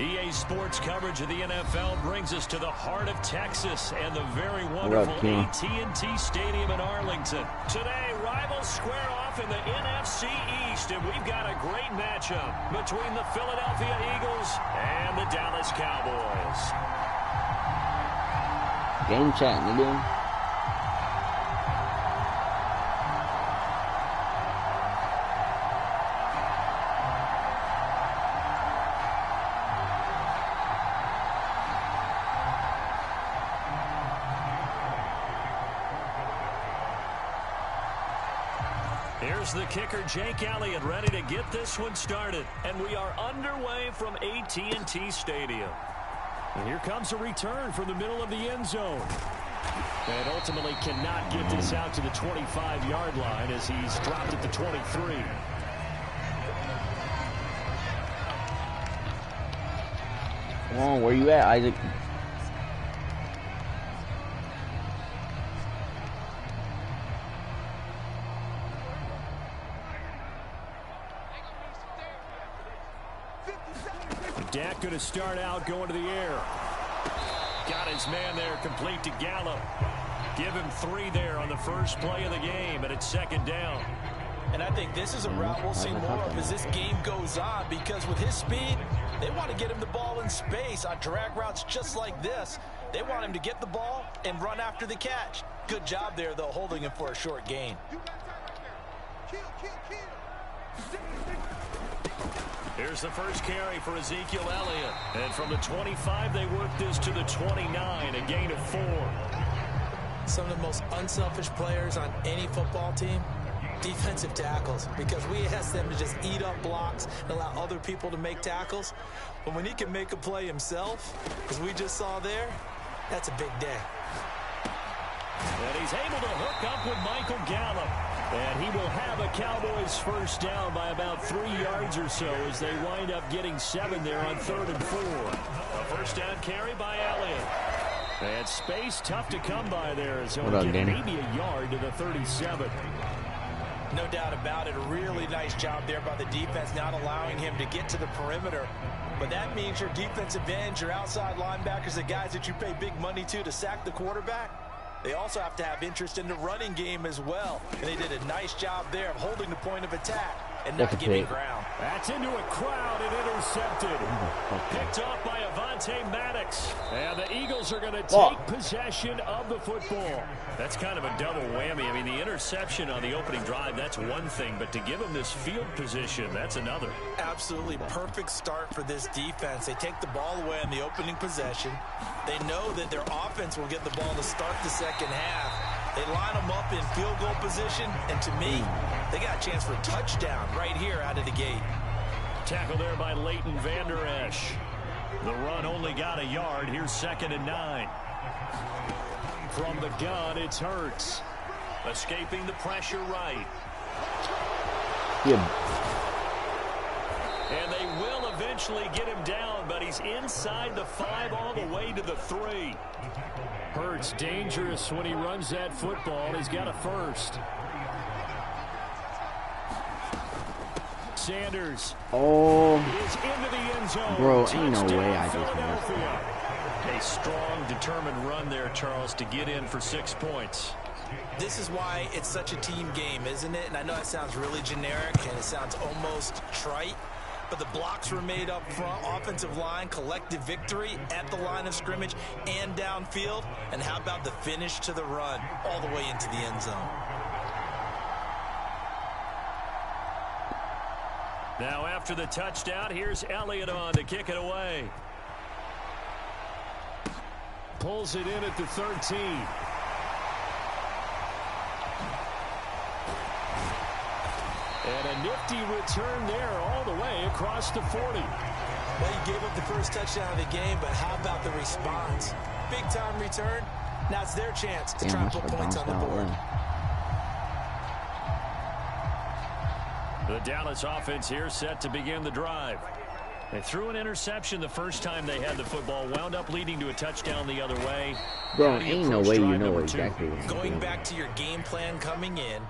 EA Sports coverage of the NFL brings us to the heart of Texas and the very wonderful AT&T Stadium in Arlington. Today, rivals square off in the NFC East, and we've got a great matchup between the Philadelphia Eagles and the Dallas Cowboys. Game chat, nigga. Here's the kicker, Jake Elliott, ready to get this one started. And we are underway from AT&T Stadium. And here comes a return from the middle of the end zone. And ultimately cannot get this out to the 25-yard line as he's dropped at the 23. Come on, where you at, Isaac? Dak going to start out going to the air. Got his man there, complete to Gallup. Give him 3 there on the first play of the game, and it's second down. And I think this is a route we'll see more of as this game goes on, because with his speed, they want to get him the ball in space on drag routes just like this. They want him to get the ball and run after the catch. Good job there, though, holding him for a short gain. Here's the first carry for Ezekiel Elliott. And from the 25, they work this to the 29, a gain of 4. Some of the most unselfish players on any football team, defensive tackles, because we ask them to just eat up blocks and allow other people to make tackles. But when he can make a play himself, as we just saw there, that's a big day. And he's able to hook up with Michael Gallup. And he will have a Cowboys first down by about 3 yards or so as they wind up getting 7 there on 3rd and 4. A first down carry by Elliott. And space tough to come by there as he'll get maybe a yard to the 37. No doubt about it. A really nice job there by the defense, not allowing him to get to the perimeter. But that means your defensive ends, your outside linebackers, the guys that you pay big money to sack the quarterback, they also have to have interest in the running game as well. And they did a nice job there of holding the point of attack and not giving ground. That's into a crowd and intercepted. Picked off by Avonte Maddox. And the Eagles are going to take possession of the football. That's kind of a double whammy. I mean, the interception on the opening drive, that's one thing. But to give them this field position, that's another. Absolutely perfect start for this defense. They take the ball away in the opening possession. They know that their offense will get the ball to start the second half. They line them up in field goal position, and to me, they got a chance for a touchdown right here out of the gate. Tackle there by Leighton Vander Esch. The run only got a yard. Here's 2nd and 9. From the gun, it's Hurts. Escaping the pressure right. And they will eventually get him down, but he's inside the 5 all the way to the 3. Hurts dangerous when he runs that football. He's got a first. Sanders is into the end zone. Bro, ain't no way I just missed it. A strong, determined run there, Charles, to get in for 6 points. This is why it's such a team game, isn't it? And I know it sounds really generic and it sounds almost trite, but the blocks were made up front, offensive line, collective victory at the line of scrimmage and downfield. And how about the finish to the run all the way into the end zone? Now after the touchdown, here's Elliott on to kick it away. Pulls it in at the 13. And a nifty return there all the way across the 40. Well, he gave up the first touchdown of the game, but how about the response? Big-time return. Now it's their chance to try and put points on the board. The Dallas offense here set to begin the drive. They threw an interception the first time they had the football, wound up leading to a touchdown the other way. Bro, ain't no way you know exactly what's going back to your game plan coming in.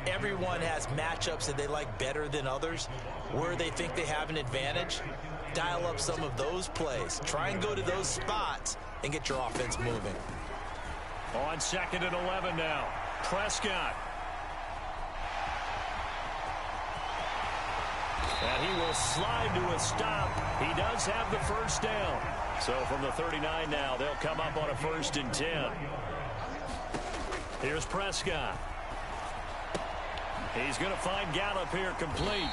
Everyone has matchups that they like better than others, where they think they have an advantage. dial up some of those plays. Try and go to those spots and get your offense moving. On 2nd and 11 now. Prescott. And he will slide to a stop. He does have the first down. So from the 39 now, they'll come up on a 1st and 10. Here's Prescott. He's going to find Gallup here complete.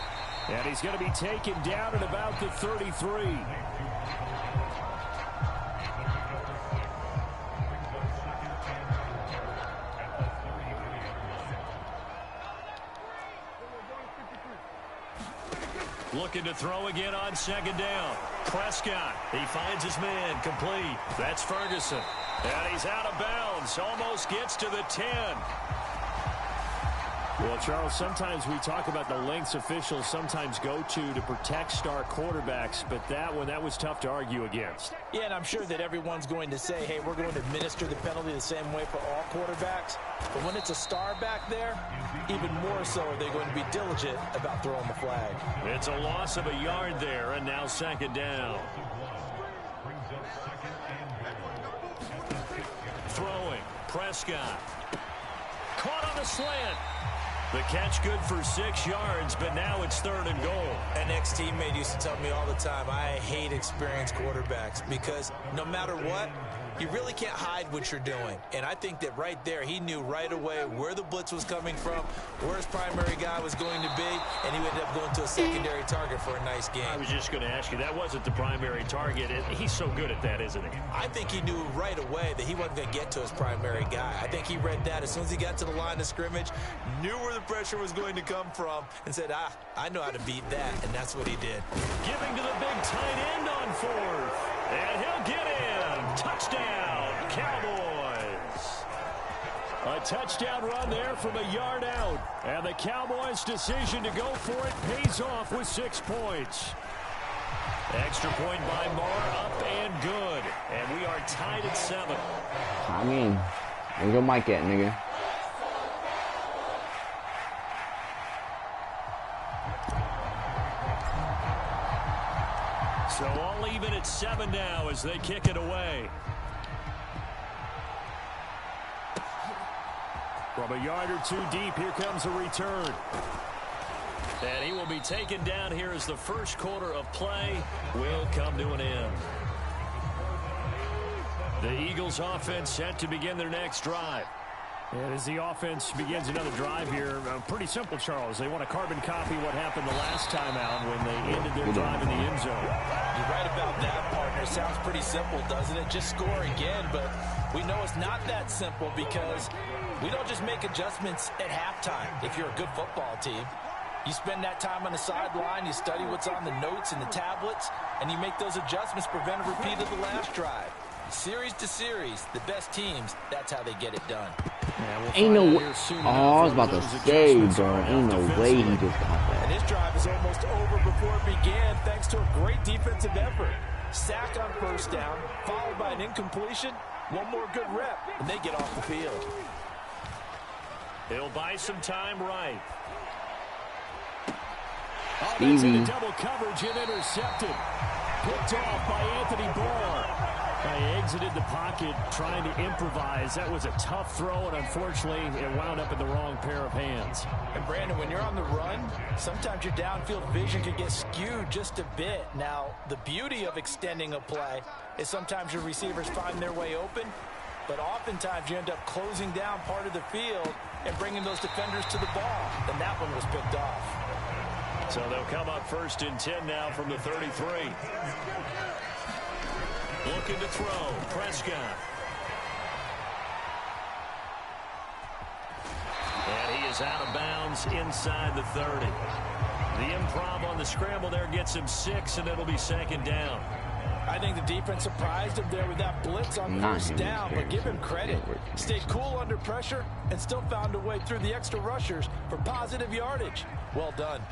And he's going to be taken down at about the 33. Looking to throw again on 2nd down. Prescott, he finds his man complete. That's Ferguson. And he's out of bounds. Almost gets to the 10. Well, Charles, sometimes we talk about the lengths officials sometimes go to protect star quarterbacks, but that one, that was tough to argue against. Yeah, and I'm sure that everyone's going to say, hey, we're going to administer the penalty the same way for all quarterbacks. But when it's a star back there, even more so are they going to be diligent about throwing the flag. It's a loss of a yard there, and now 2nd down. Throwing, Prescott. Caught on a slant. The catch good for 6 yards, but now it's 3rd and goal. An ex-teammate used to tell me all the time, I hate experienced quarterbacks because no matter what, you really can't hide what you're doing. And I think that right there, he knew right away where the blitz was coming from, where his primary guy was going to be, and he ended up going to a secondary target for a nice game. I was just going to ask you, that wasn't the primary target. He's so good at that, isn't he? I think he knew right away that he wasn't going to get to his primary guy. I think he read that as soon as he got to the line of scrimmage, knew where the pressure was going to come from, and said, I know how to beat that, and that's what he did. Giving to the big tight end on 4th, and he'll get in. Touchdown, Cowboys. A touchdown run there from a yard out, and the Cowboys' decision to go for it pays off with 6 points. Extra point by Marr, up and good, and we are tied at 7. I mean, where's your mic at, nigga? So all even at 7 now as they kick it away. From a yard or 2 deep, here comes a return. And he will be taken down here as the first quarter of play will come to an end. The Eagles offense set to begin their next drive. And as the offense begins another drive here, pretty simple, Charles. They want to carbon copy what happened the last time out when they ended their drive in the end zone. You're right about that, partner. Sounds pretty simple, doesn't it? Just score again, but we know it's not that simple because we don't just make adjustments at halftime if you're a good football team. You spend that time on the sideline, you study what's on the notes and the tablets, and you make those adjustments, prevent a repeat of the last drive. Series to series, the best teams, that's how they get it done. Yeah, ain't no way. Oh, I was about to say, bro. Ain't no way he just caught that. And his drive is almost over before it began, thanks to a great defensive effort. Sack on 1st down, followed by an incompletion. One more good rep, and they get off the field. He'll buy some time right. Oh, Stevie. that's into double coverage and intercepted. Picked off by Anthony Barr. He exited the pocket trying to improvise. That was a tough throw, and unfortunately, it wound up in the wrong pair of hands. And, Brandon, when you're on the run, sometimes your downfield vision can get skewed just a bit. Now, the beauty of extending a play is sometimes your receivers find their way open, but oftentimes you end up closing down part of the field and bringing those defenders to the ball. And that one was picked off. So they'll come up 1st and 10 now from the 33. Looking to throw, Prescott. And he is out of bounds inside the 30. The improv on the scramble there gets him 6, and it'll be 2nd down. I think the defense surprised him there with that blitz on 1st down, but give him credit. Stayed cool under pressure and still found a way through the extra rushers for positive yardage. Well done.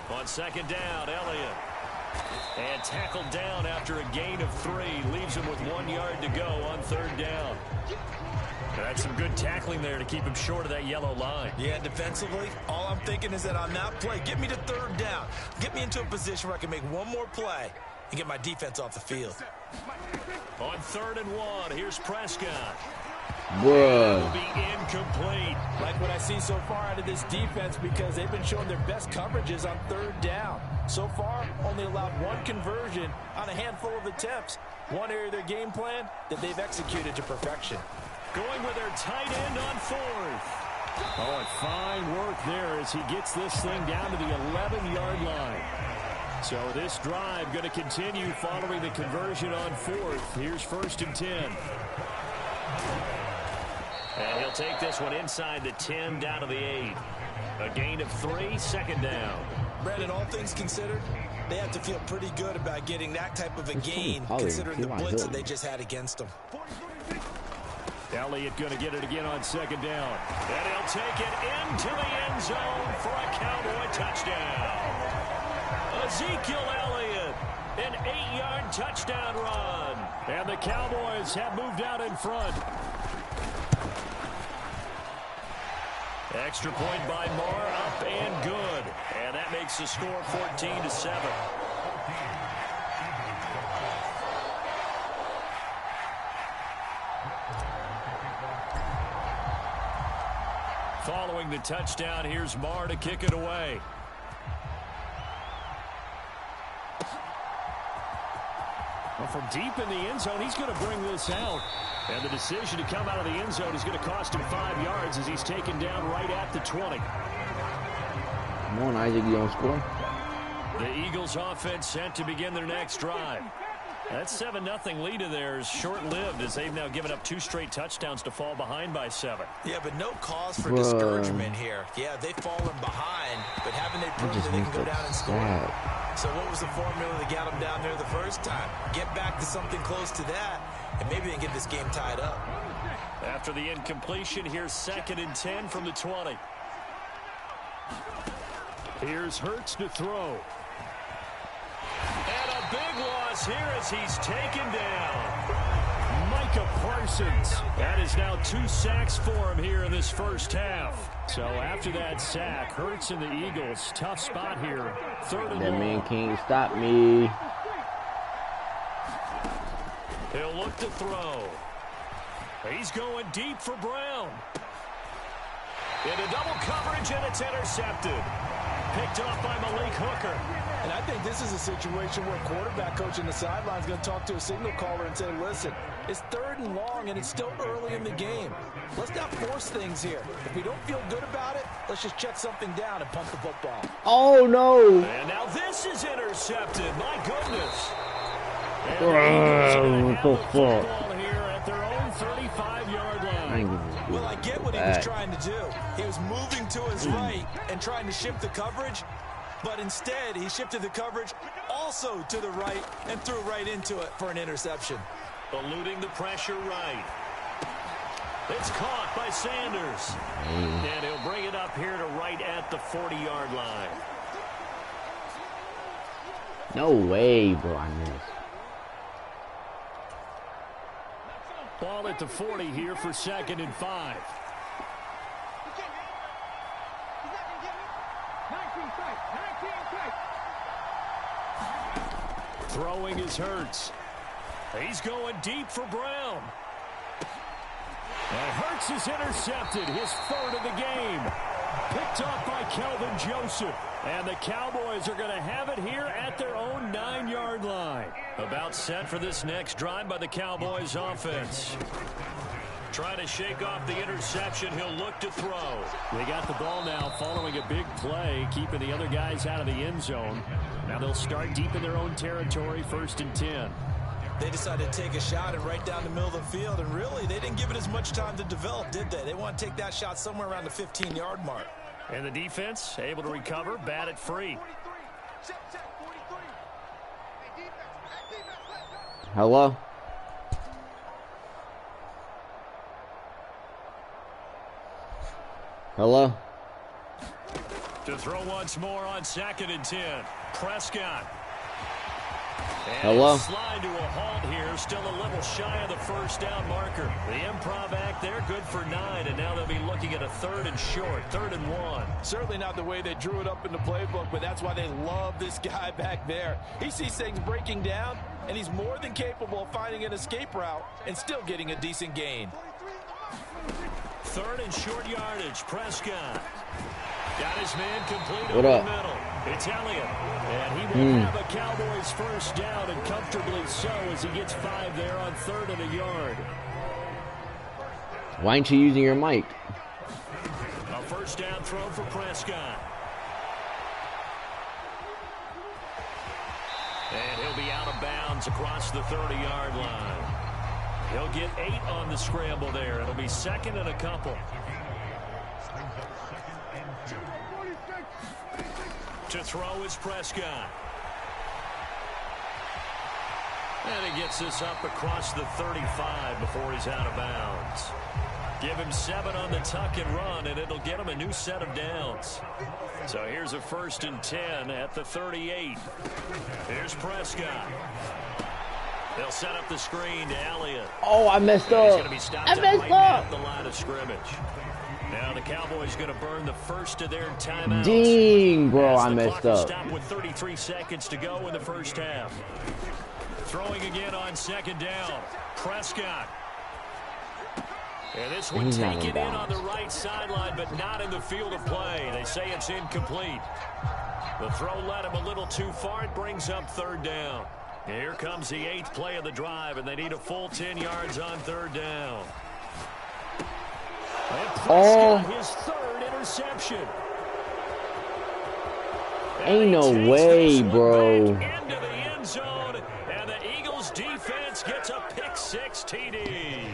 On 2nd down, Elliott. And tackled down after a gain of 3. Leaves him with 1 yard to go on 3rd down. That's some good tackling there to keep him short of that yellow line. Yeah, defensively, all I'm thinking is that on that play, get me to 3rd down. Get me into a position where I can make one more play and get my defense off the field. On 3rd and 1, here's Prescott. Bruh. Will be incomplete. Like what I see so far out of this defense because they've been showing their best coverages on 3rd down. So far, only allowed 1 conversion on a handful of attempts. One area of their game plan that they've executed to perfection. Going with their tight end on 4th. Oh, and fine work there as he gets this thing down to the 11-yard line. So this drive going to continue following the conversion on 4th. Here's 1st and 10. And he'll take this one inside the 10 down to the 8. A gain of 3, 2nd down. Brandon, all things considered, they have to feel pretty good about getting that type of a gain considering the blitz that they just had against them. Elliott going to get it again on 2nd down. And he'll take it into the end zone for a Cowboy touchdown. Ezekiel Elliott, an 8-yard touchdown run. And the Cowboys have moved out in front. Extra point by Marr, up and good. And that makes the score 14-7. Following the touchdown, here's Marr to kick it away. Well, from deep in the end zone, he's going to bring this out. And the decision to come out of the end zone is going to cost him 5 yards as he's taken down right at the 20. Come on, Isaac, you don't score. The Eagles offense set to begin their next drive. That 7-0 lead of theirs short-lived as they've now given up 2 straight touchdowns to fall behind by 7. Yeah, but no cause for discouragement here. Yeah, they've fallen behind, but haven't they proven that they can go down and score? So what was the formula that got them down there the first time? Get back to something close to that, and maybe they can get this game tied up. After the incompletion, here's 2nd and 10 from the 20. Here's Hurts to throw. And a big loss here as he's taken down. Micah Parsons. That is now 2 sacks for him here in this first half. So after that sack, Hurts and the Eagles, tough spot here. 3rd and 1. That man can't stop me. He'll look to throw. He's going deep for Brown. Into double coverage, and it's intercepted. Picked off by Malik Hooker. And I think this is a situation where quarterback coach in the sideline is going to talk to a signal caller and say, listen, it's 3rd and long, and it's still early in the game. Let's not force things here. If we don't feel good about it, let's just check something down and pump the football. Oh, no. And now this is intercepted. My goodness. What the fuck? Here at their own 35-yard line. Well, I get what he was trying to do. He was moving to his right and trying to shift the coverage, but instead he shifted the coverage also to the right and threw right into it for an interception. Eluding the pressure right. It's caught by Sanders. And he'll bring it up here to right at the 40-yard line. No way, bro. I missed. Ball at the 40 here for 2nd and 5. Throwing is Hurts. He's going deep for Brown. And Hurts is intercepted, his 3rd of the game. Picked off by Kelvin Joseph. And the Cowboys are going to have it here at their own 9-yard line. About set for this next drive by the Cowboys offense. Trying to shake off the interception. He'll look to throw. They got the ball now following a big play, keeping the other guys out of the end zone. Now they'll start deep in their own territory, 1st and 10. They decided to take a shot and right down the middle of the field, and really, they didn't give it as much time to develop, did they? They want to take that shot somewhere around the 15-yard mark. And the defense able to recover, bat it free. Hello? Hello? To throw once more on 2nd and 10. Prescott. Hello? Slide to a halt here, still a little shy of the first down marker. The improv act there, good for 9, and now they'll be looking at a 3rd and short, 3rd and 1. Certainly not the way they drew it up in the playbook, but that's why they love this guy back there. He sees things breaking down, and he's more than capable of finding an escape route and still getting a decent gain. 3rd and short yardage, Prescott. Got his man complete What over up? the middle. It's Elliott. And he will have a Cowboys first down, and comfortably so as he gets 5 there on 3rd and a yard. Why ain't you using your mic? A first down throw for Prescott. And he'll be out of bounds across the 30-yard line. He'll get 8 on the scramble there. It'll be 2nd and a couple. To throw is Prescott. And he gets this up across the 35 before he's out of bounds. Give him 7 on the tuck and run, and it'll get him a new set of downs. So here's a 1st and 10 at the 38. Here's Prescott. They'll set up the screen to Elliott. Oh, I messed up. He's going to be stopped I messed right up. at the line of scrimmage. Now the Cowboys going to burn the first of their timeouts. Dang, bro, As I the messed clock will up. stop with 33 seconds to go in the first half. Throwing again on 2nd down. Prescott. And this one He's not in taken in on bounds. the right sideline, but not in the field of play. They say it's incomplete. The throw led him a little too far. It brings up 3rd down. Here comes the 8th play of the drive, and they need a full 10 yards on 3rd down. And Prescott, his 3rd interception. Ain't no way, bro. Into the end zone, and the Eagles defense gets a pick-6 TD.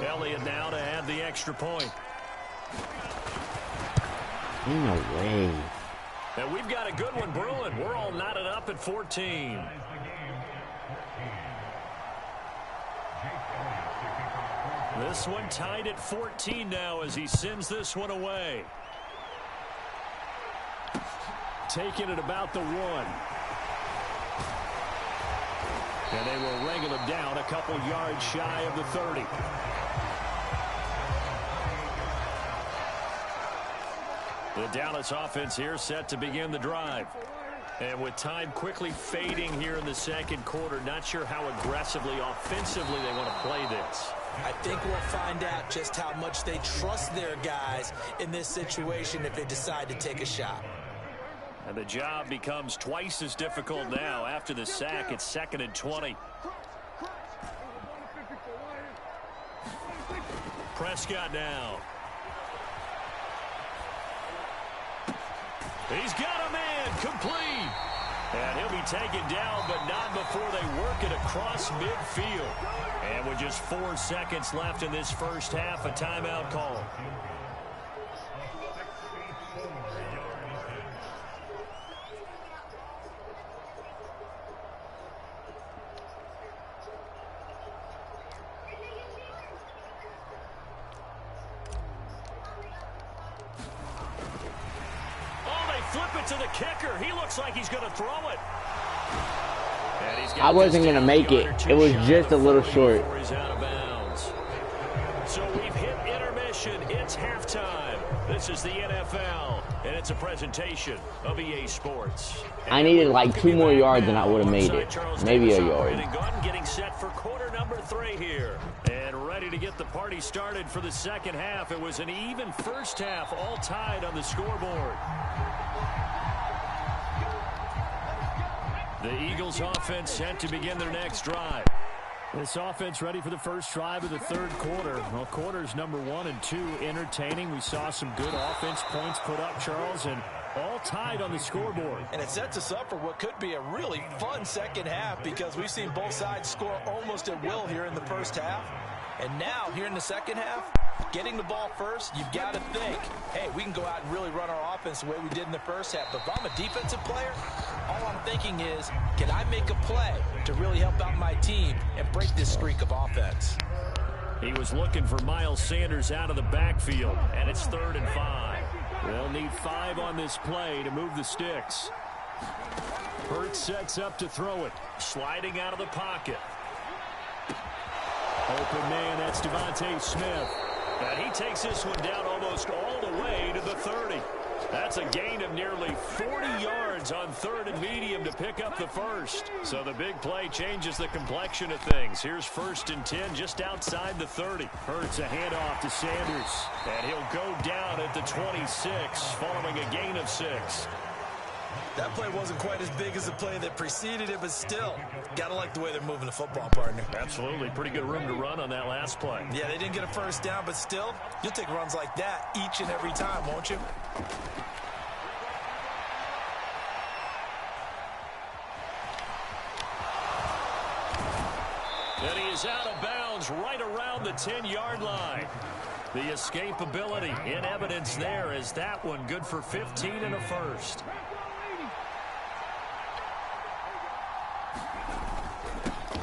Elliott now to add the extra point. Ain't no way. And we've got a good one brewing. We're all knotted up at 14. This one tied at 14 now as he sends this one away. Taking it about the 1. And they will wrangle him down a couple yards shy of the 30. The Dallas offense here set to begin the drive. And with time quickly fading here in the 2nd quarter, not sure how aggressively, offensively they want to play this. I think we'll find out just how much they trust their guys in this situation if they decide to take a shot. And the job becomes twice as difficult now after the sack. It's 2nd and 20. Prescott now. He's got a man complete. And he'll be taken down, but not before they work it across midfield. And with just 4 seconds left in this first half, a timeout call. Flip it to the kicker. He looks like he's going to throw it. I wasn't going to make it. It was just a little short. He's out of bounds. So we've hit intermission. It's halftime. This is the NFL, and it's a presentation of EA Sports. I needed like 2 more yards and I would have made it. Maybe a yard. Getting set for quarter number 3 here. And ready to get the party started for the second half. It was an even first half, all tied on the scoreboard. The Eagles offense set to begin their next drive. This offense ready for the first drive of the 3rd quarter. Well, quarters number 1 and 2 entertaining. We saw some good offense points put up, Charles, and all tied on the scoreboard. And it sets us up for what could be a really fun second half because we've seen both sides score almost at will here in the first half. And now, here in the second half, getting the ball first, you've got to think, hey, we can go out and really run our offense the way we did in the first half. But if I'm a defensive player, all I'm thinking is, can I make a play to really help out my team and break this streak of offense? He was looking for Miles Sanders out of the backfield, and it's 3rd and 5. They'll need 5 on this play to move the sticks. Hurts sets up to throw it. Sliding out of the pocket. Open man, that's Devontae Smith. And he takes this one down almost all the way to the 30. That's a gain of nearly 40 yards on 3rd and medium to pick up the first. So the big play changes the complexion of things. Here's 1st and 10 just outside the 30. Hurts a handoff to Sanders. And he'll go down at the 26 following a gain of 6. That play wasn't quite as big as the play that preceded it, but still, gotta like the way they're moving the football, partner. Absolutely. Pretty good room to run on that last play. Yeah, they didn't get a first down, but still, you'll take runs like that each and every time, won't you? And he is out of bounds right around the 10-yard line. The escapability in evidence there as that one good for 15 and a first.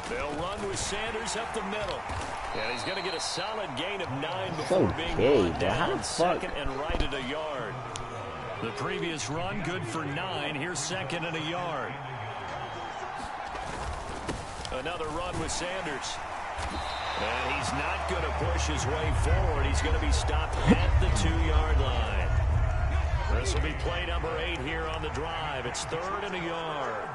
They'll run with Sanders up the middle. And he's going to get a solid gain of 9 before being brought down 2nd and right at a yard. The previous run good for 9. Here's 2nd and a yard. Another run with Sanders. And he's not going to push his way forward. He's going to be stopped at the 2-yard line. This will be play number 8 here on the drive. It's 3rd and a yard.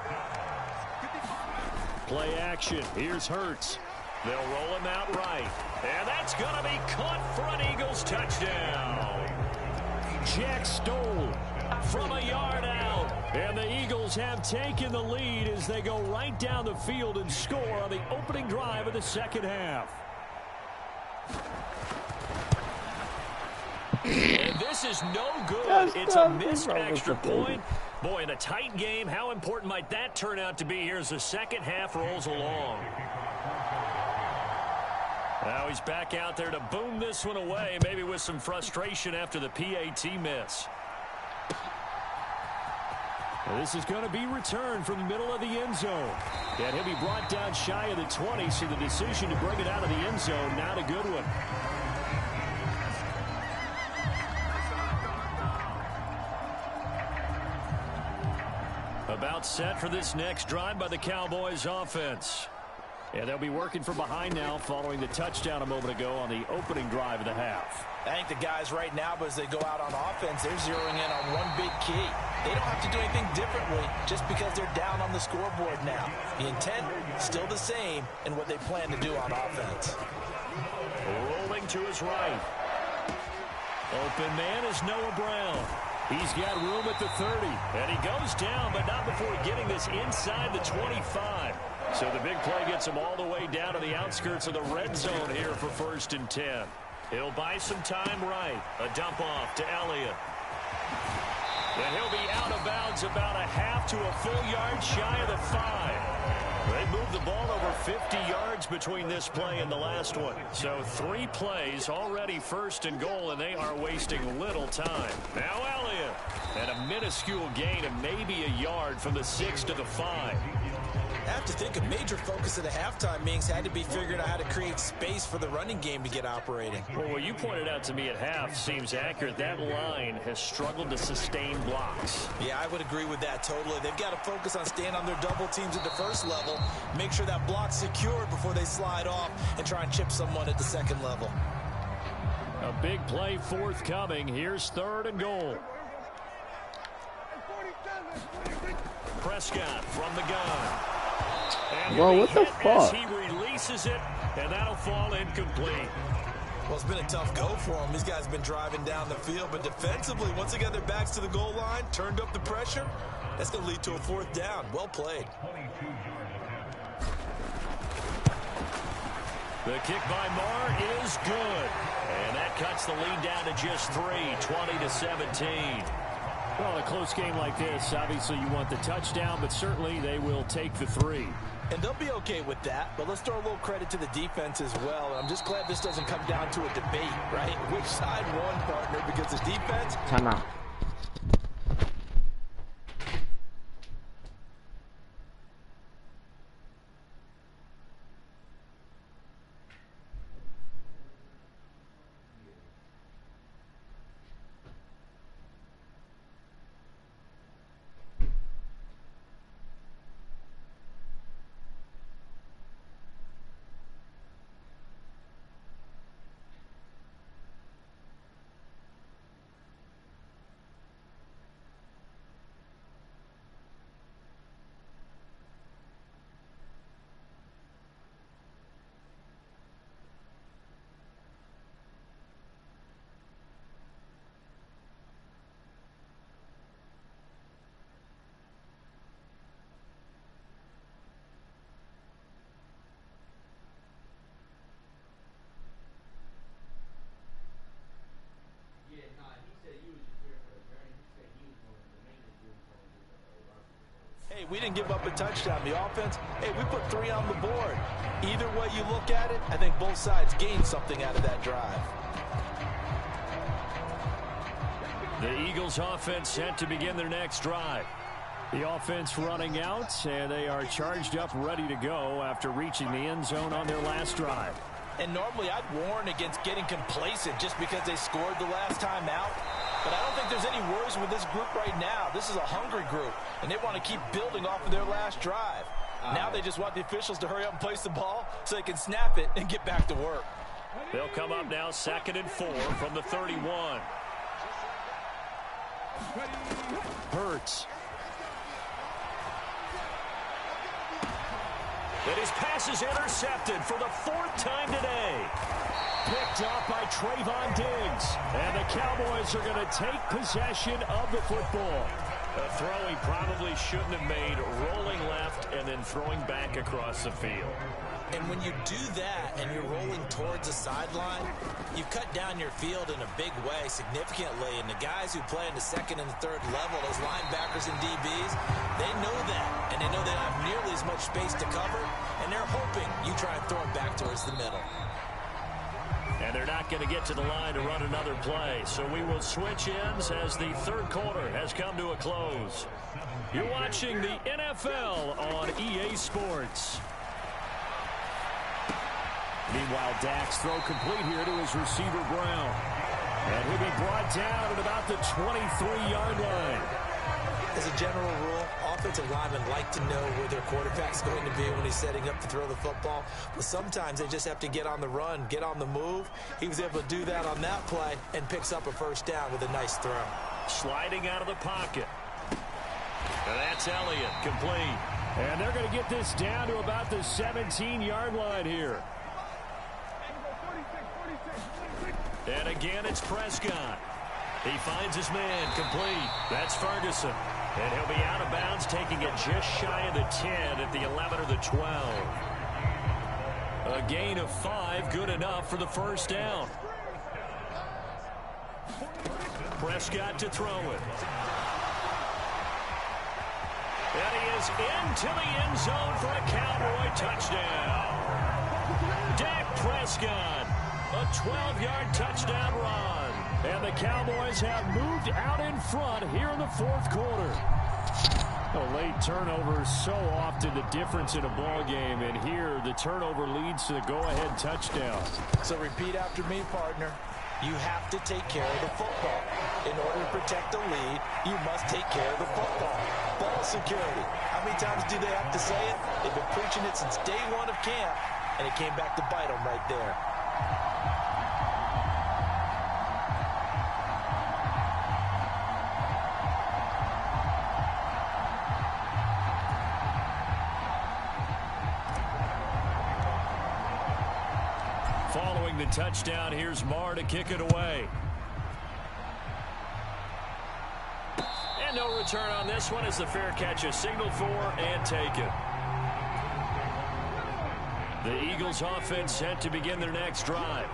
Play action. Here's Hurts. They'll roll him out right. And that's going to be caught for an Eagles touchdown. Jack Stoll from a yard out. And the Eagles have taken the lead as they go right down the field and score on the opening drive of the second half. And this is no good. It's a missed extra point. Boy, in a tight game, how important might that turn out to be here as the second half rolls along? Now he's back out there to boom this one away, maybe with some frustration after the PAT miss. Well, this is going to be returned from the middle of the end zone. And he'll be brought down shy of the 20, so the decision to bring it out of the end zone, not a good one. About set for this next drive by the Cowboys offense. And they'll be working from behind now following the touchdown a moment ago on the opening drive of the half. I think the guys right now, as they go out on offense, they're zeroing in on one big key. They don't have to do anything differently just because they're down on the scoreboard now. The intent still the same in what they plan to do on offense. Rolling to his right. Open man is Noah Brown. He's got room at the 30, and he goes down, but not before getting this inside the 25. So the big play gets him all the way down to the outskirts of the red zone here for 1st and 10. He'll buy some time right. A dump off to Elliott. And he'll be out of bounds about a half to a full yard shy of the 5. They moved the ball over 50 yards between this play and the last one. So 3 plays already 1st and goal, and they are wasting little time. Now Elliott. And a minuscule gain of maybe a yard from the 6 to the 5. I have to think a major focus of the halftime meetings had to be figuring out how to create space for the running game to get operating. Well, what you pointed out to me at half seems accurate. That line has struggled to sustain blocks. Yeah, I would agree with that totally. They've got to focus on staying on their double teams at the first level, make sure that block's secured before they slide off and try and chip someone at the second level. A big play forthcoming. Here's 3rd and goal. Prescott from the gun. Whoa, what the fuck? He releases it, and that'll fall incomplete. Well, it's been a tough go for them. These guys have been driving down the field, but defensively, once they got their backs to the goal line, turned up the pressure, that's going to lead to a 4th down. Well played. The kick by Marr is good. And that cuts the lead down to just 3, 20-17. Well, in a close game like this, obviously you want the touchdown, but certainly they will take the 3. And they'll be okay with that, but let's throw a little credit to the defense as well. I'm just glad this doesn't come down to a debate, right? Which side won, partner, because the defense... Time out. we didn't give up a touchdown. The offense, hey, we put 3 on the board. Either way you look at it, I think both sides gained something out of that drive. The Eagles offense set to begin their next drive. The offense running out, and they are charged up, ready to go after reaching the end zone on their last drive. And normally I'd warn against getting complacent just because they scored the last time out. But I don't think there's any worries with this group right now. This is a hungry group, and they want to keep building off of their last drive. Now they just want the officials to hurry up and place the ball so they can snap it and get back to work. They'll come up now 2nd and 4 from the 31. Hurts. And his pass is intercepted for the 4th time today. Picked up by Trayvon Diggs. And the Cowboys are going to take possession of the football. A throw he probably shouldn't have made, rolling left and then throwing back across the field. And when you do that and you're rolling towards the sideline, you cut down your field in a big way significantly. And the guys who play in the 2nd and 3rd level, those linebackers and DBs, they know that. And they know they don't have nearly as much space to cover. And they're hoping you try and throw it back towards the middle. And they're not going to get to the line to run another play. So we will switch ends as the 3rd quarter has come to a close. You're watching the NFL on EA Sports. Meanwhile, Dak's throw complete here to his receiver, Brown. And he'll be brought down at about the 23-yard line. As a general rule, offensive linemen like to know where their quarterback's going to be when he's setting up to throw the football. But sometimes they just have to get on the run, get on the move. He was able to do that on that play and picks up a 1st down with a nice throw. Sliding out of the pocket. And that's Elliott, complete. And they're going to get this down to about the 17-yard line here. And again, it's Prescott. He finds his man, complete. That's Ferguson. And he'll be out of bounds, taking it just shy of the 10 at the 11 or the 12. A gain of 5, good enough for the 1st down. Prescott to throw it. And he is into the end zone for a Cowboy touchdown. Dak Prescott, a 12-yard touchdown run. And the Cowboys have moved out in front here in the 4th quarter. A late turnover is so often the difference in a ball game, and here the turnover leads to the go-ahead touchdown. So repeat after me, partner. You have to take care of the football. In order to protect the lead, you must take care of the football. Ball security. How many times do they have to say it? They've been preaching it since day 1 of camp, and it came back to bite them right there. Following the touchdown, here's Marr to kick it away. And no return on this one as the fair catch is signaled for and taken. The Eagles offense set to begin their next drive.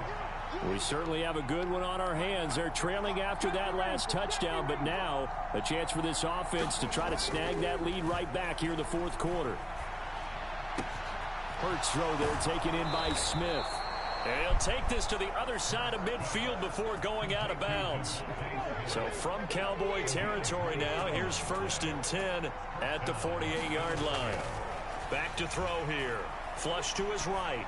We certainly have a good one on our hands. They're trailing after that last touchdown, but now a chance for this offense to try to snag that lead right back here in the 4th quarter. Hurts throw there taken in by Smith. And he'll take this to the other side of midfield before going out of bounds. So from Cowboy territory now, here's 1st and 10 at the 48-yard line. Back to throw here. Flush to his right.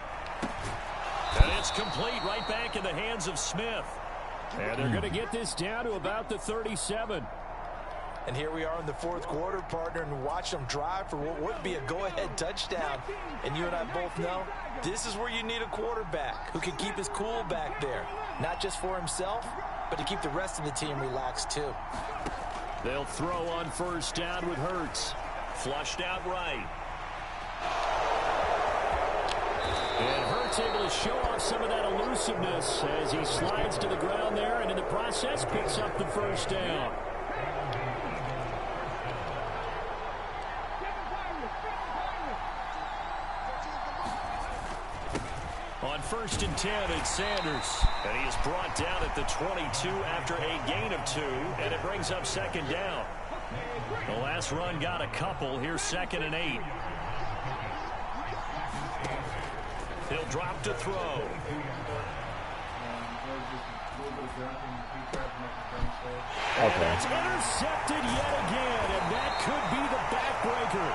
And it's complete right back in the hands of Smith. And they're going to get this down to about the 37. And here we are in the 4th quarter, partner, and watch them drive for what would be a go-ahead touchdown. And you and I both know this is where you need a quarterback who can keep his cool back there. Not just for himself, but to keep the rest of the team relaxed too. They'll throw on 1st down with Hurts. Flushed out right. And Hurts able to show off some of that elusiveness as he slides to the ground there, and in the process picks up the 1st down. On 1st and 10, it's Sanders. And he is brought down at the 22 after a gain of 2, and it brings up 2nd down. The last run got a couple. Here's 2nd and 8. He'll drop to throw. Okay. That's intercepted yet again, and that could be the backbreaker.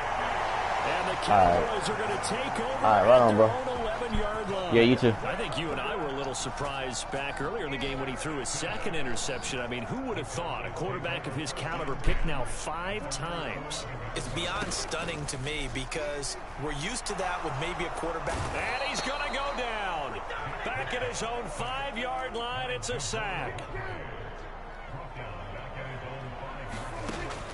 And the Cowboys are going to take over right on, bro. their own 11-yard line. Yeah, you too. I think you and I were a little surprised back earlier in the game when he threw his 2nd interception. I mean, who would have thought a quarterback of his caliber picked now 5 times? It's beyond stunning to me because we're used to that with maybe a quarterback. And he's going to go down. Back at his own 5-yard line, it's a sack.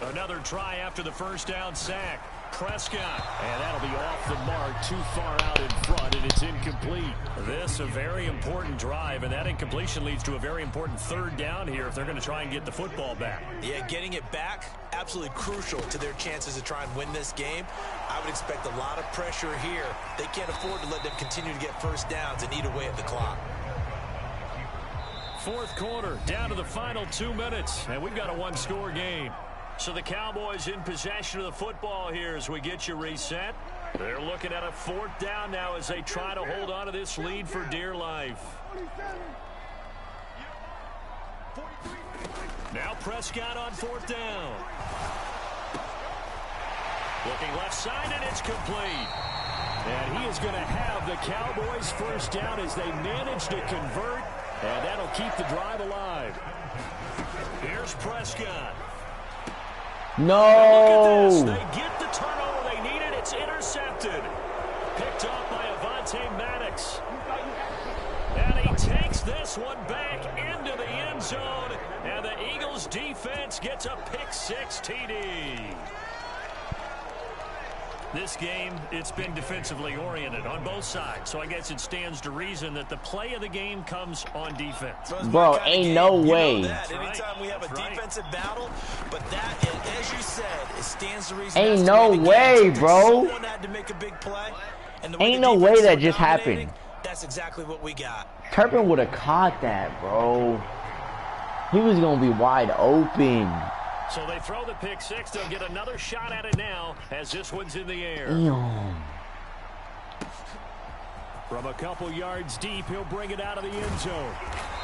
Another try after the first down sack. Prescott, and that'll be off the mark, too far out in front, and it's incomplete. This a very important drive, and that incompletion leads to a very important 3rd down here if they're going to try and get the football back. Yeah, getting it back, absolutely crucial to their chances to try and win this game. I would expect a lot of pressure here. They can't afford to let them continue to get first downs and eat away at the clock. 4th quarter, down to the final 2 minutes, and we've got a 1-score game. So the Cowboys in possession of the football here as we get you reset. They're looking at a 4th down now as they try to hold on to this lead for dear life. Now Prescott on 4th down. Looking left side, and it's complete. And he is going to have the Cowboys first down as they manage to convert, and that'll keep the drive alive. Here's Prescott. No! Look at this. They get the turnover they needed. It's intercepted. Picked up by Avonte Maddox. And he takes this one back into the end zone. And the Eagles defense gets a pick-6 TD. This game, it's been defensively oriented on both sides. So I guess it stands to reason that the play of the game comes on defense. Bro, ain't no way. Anytime we have a defensive battle, but that, as you said, it stands to reason. Ain't no way, bro. Someone had to make a big play. Ain't no way that just happened. That's exactly what we got. Turpin would have caught that, bro. He was going to be wide open. So they throw the pick-6. They'll get another shot at it now as this one's in the air. Damn. From a couple yards deep, he'll bring it out of the end zone.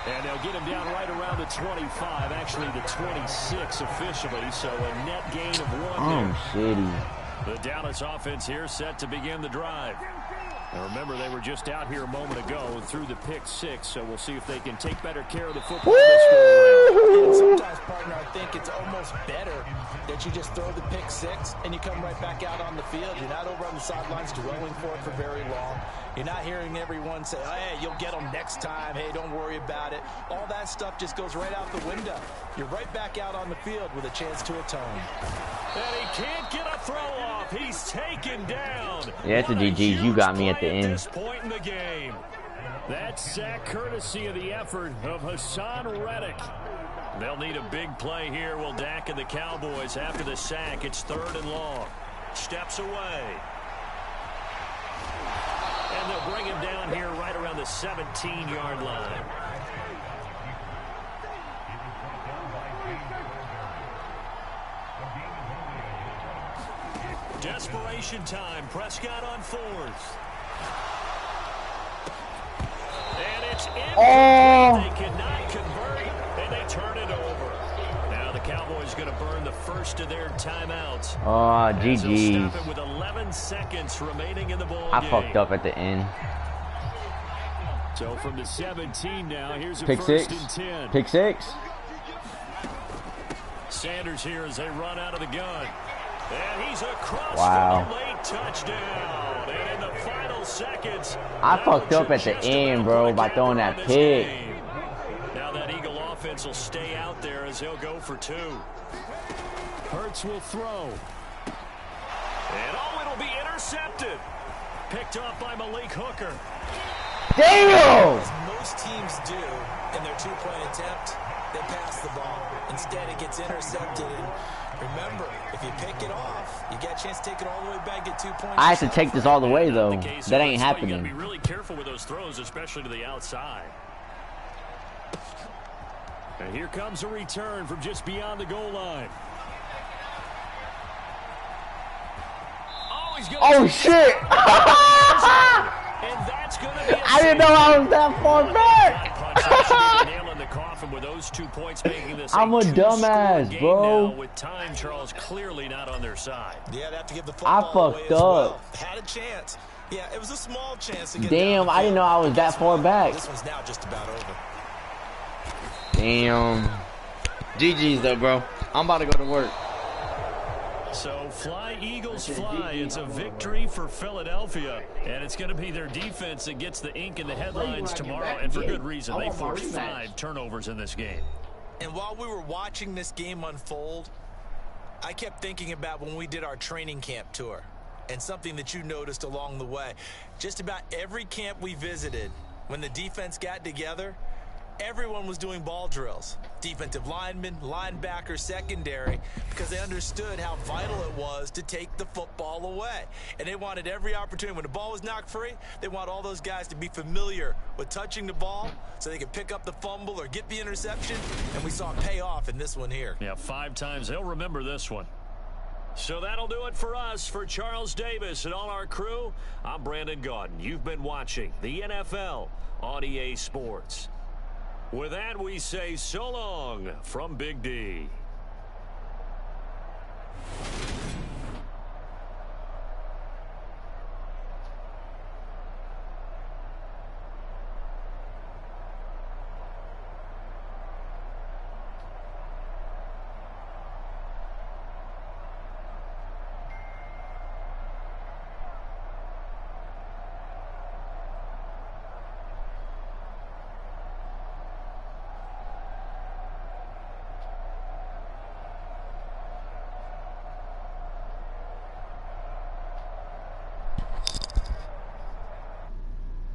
And they'll get him down right around the 25, actually the 26 officially, so a net gain of 1 Oh, shitty. The Dallas offense here set to begin the drive. Now remember, they were just out here a moment ago and threw the pick-6, so we'll see if they can take better care of the football this go around. Sometimes, partner, I think it's almost better that you just throw the pick-6 and you come right back out on the field. You're not over on the sidelines dwelling for it for very long. You're not hearing everyone say, hey, you'll get them next time. Hey, don't worry about it. All that stuff just goes right out the window. You're right back out on the field with a chance to atone. And he can't get a throw off. He's taken down. Yeah, it's a GG's. You got me at the end. At this point in the game. That sack courtesy of the effort of Hassan Reddick. They'll need a big play here. Will Dak and the Cowboys after the sack. It's 3rd and long. Steps away. And they'll bring him down here right around the 17-yard line. Desperation time. Prescott on 4th. And it's incomplete. They cannot convert, and they turn it over. Now the Cowboys going to burn the first of their timeouts. Oh, GG. Stop it with 11 seconds remaining in the ball I game. fucked up at the end. So from the 17 now, here's a Pick 1st 6. and 10. Pick 6. Sanders here as they run out of the gun. And he's across Wow. for a late touchdown. And in the final seconds, I fucked up at the end, bro, by throwing that pick. Now that Eagle offense will stay out there as he'll go for 2. Hurts will throw. And it'll be intercepted. Picked off by Malik Hooker. Damn! As most teams do in their 2-point attempt, they pass the ball. Instead, it gets intercepted. And remember, if you pick it off, you get a chance to take it all the way back, get 2 points. I have to take this all the way, though. That ain't You got to happening. be really careful with those throws, especially to the outside. And here comes a return from just beyond the goal line. he's going Oh, shit. And that's going to be I didn't know I was that far back. Nail in the coffin with those 2 points making this I'm a dumbass, game bro. now with time, Charles, clearly not on their side. Yeah, they have to give the I football away fucked as up. well. Had a chance. Yeah, it was a small chance to get Damn, down the I didn't know I was that far back. This one's now just about over. Damn. GG's though, bro. I'm about to go to work. So fly, Eagles, fly. It's a victory for Philadelphia, and it's going to be their defense that gets the ink in the headlines tomorrow, and for good reason. They forced 5 turnovers in this game. And while we were watching this game unfold, I kept thinking about when we did our training camp tour and something that you noticed along the way. Just about every camp we visited, when the defense got together, everyone was doing ball drills. Defensive linemen, linebackers, secondary, because they understood how vital it was to take the football away. And they wanted every opportunity. When the ball was knocked free, they want all those guys to be familiar with touching the ball so they could pick up the fumble or get the interception. And we saw it pay off in this one here. Yeah, 5 times. They'll remember this one. So that'll do it for us. For Charles Davis and all our crew, I'm Brandon Gaudin. You've been watching the NFL on EA Sports. With that, we say so long from Big D.